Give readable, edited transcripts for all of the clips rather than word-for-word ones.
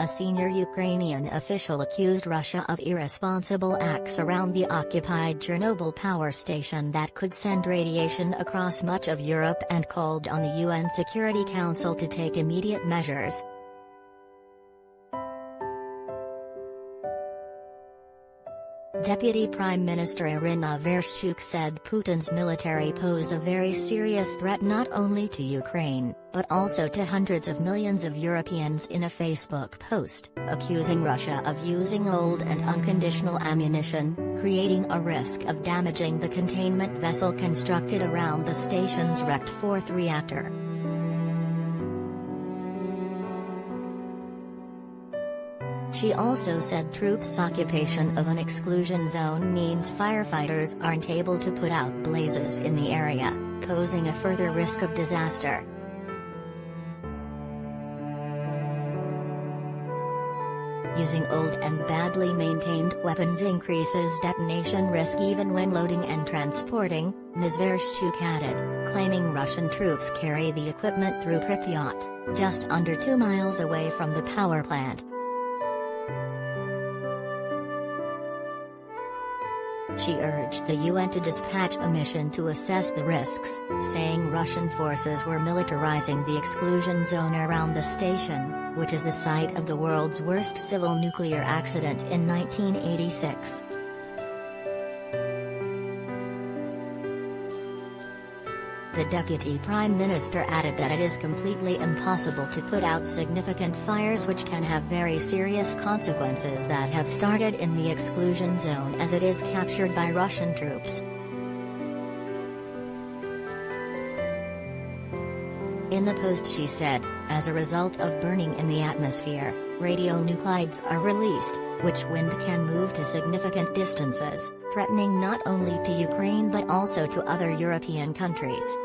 A senior Ukrainian official accused Russia of irresponsible acts around the occupied Chernobyl power station that could send radiation across much of Europe and called on the UN Security Council to take immediate measures. Deputy Prime Minister Irina Vereshchuk said Putin's military pose a very serious threat not only to Ukraine, but also to hundreds of millions of Europeans in a Facebook post, accusing Russia of using old and unconditional ammunition, creating a risk of damaging the containment vessel constructed around the station's wrecked fourth reactor. She also said troops' occupation of an exclusion zone means firefighters aren't able to put out blazes in the area, posing a further risk of disaster. Using old and badly maintained weapons increases detonation risk even when loading and transporting, Ms. Vereshchuk added, claiming Russian troops carry the equipment through Pripyat, just under 2 miles away from the power plant. She urged the UN to dispatch a mission to assess the risks, saying Russian forces were militarizing the exclusion zone around the station, which is the site of the world's worst civil nuclear accident in 1986. The Deputy Prime Minister added that it is completely impossible to put out significant fires which can have very serious consequences that have started in the exclusion zone as it is captured by Russian troops. In the post she said, as a result of burning in the atmosphere, radionuclides are released, which wind can move to significant distances, threatening not only to Ukraine but also to other European countries.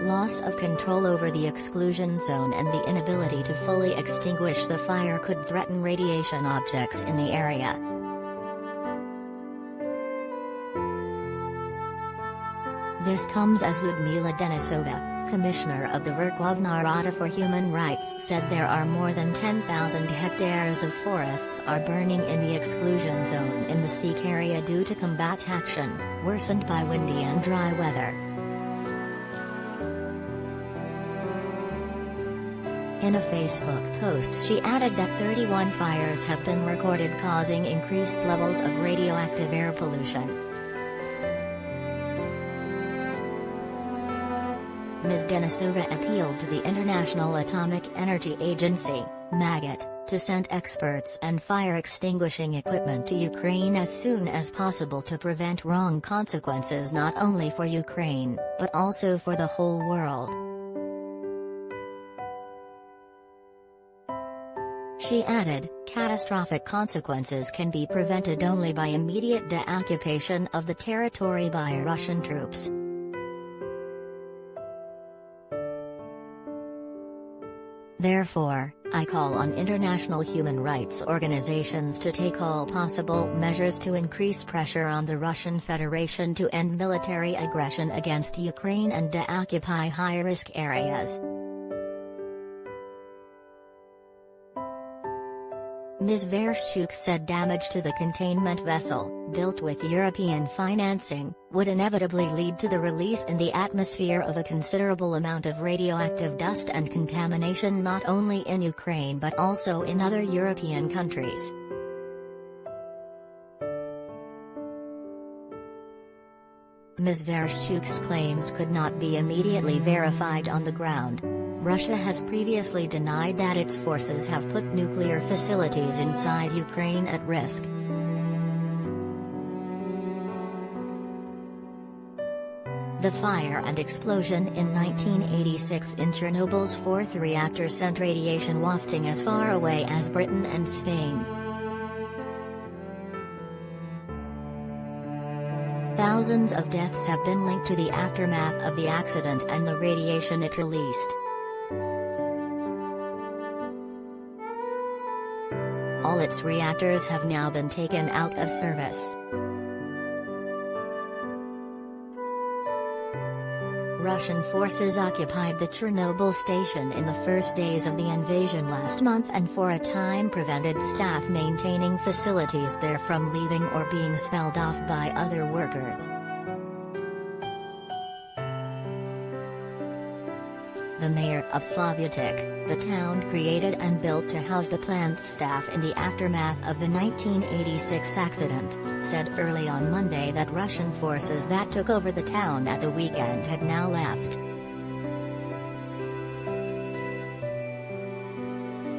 Loss of control over the exclusion zone and the inability to fully extinguish the fire could threaten radiation objects in the area. This comes as Lyudmila Denisova, Commissioner of the Verkhovna Rada for Human Rights, said there are more than 10,000 hectares of forests are burning in the exclusion zone in the Sikh area due to combat action, worsened by windy and dry weather. In a Facebook post she added that 31 fires have been recorded causing increased levels of radioactive air pollution. Ms. Denisova appealed to the International Atomic Energy Agency, MAGAT, to send experts and fire extinguishing equipment to Ukraine as soon as possible to prevent wrong consequences not only for Ukraine, but also for the whole world. She added, catastrophic consequences can be prevented only by immediate deoccupation of the territory by Russian troops. Therefore, I call on international human rights organizations to take all possible measures to increase pressure on the Russian Federation to end military aggression against Ukraine and deoccupy high-risk areas. Ms. Vereshchuk said damage to the containment vessel, built with European financing, would inevitably lead to the release in the atmosphere of a considerable amount of radioactive dust and contamination not only in Ukraine but also in other European countries. Ms. Vereshchuk's claims could not be immediately verified on the ground. Russia has previously denied that its forces have put nuclear facilities inside Ukraine at risk. The fire and explosion in 1986 in Chernobyl's fourth reactor sent radiation wafting as far away as Britain and Spain. Thousands of deaths have been linked to the aftermath of the accident and the radiation it released. All its reactors have now been taken out of service. Russian forces occupied the Chernobyl station in the first days of the invasion last month and for a time prevented staff maintaining facilities there from leaving or being spelled off by other workers. The mayor of Slavyatik, the town created and built to house the plant's staff in the aftermath of the 1986 accident, said early on Monday that Russian forces that took over the town at the weekend had now left.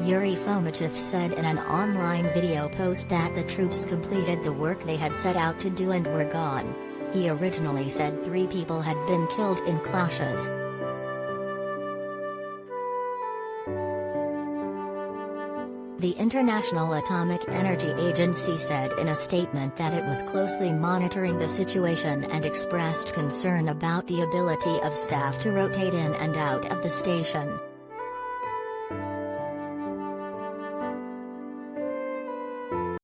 Yuri Fomichev said in an online video post that the troops completed the work they had set out to do and were gone. He originally said 3 people had been killed in clashes. The International Atomic Energy Agency said in a statement that it was closely monitoring the situation and expressed concern about the ability of staff to rotate in and out of the station.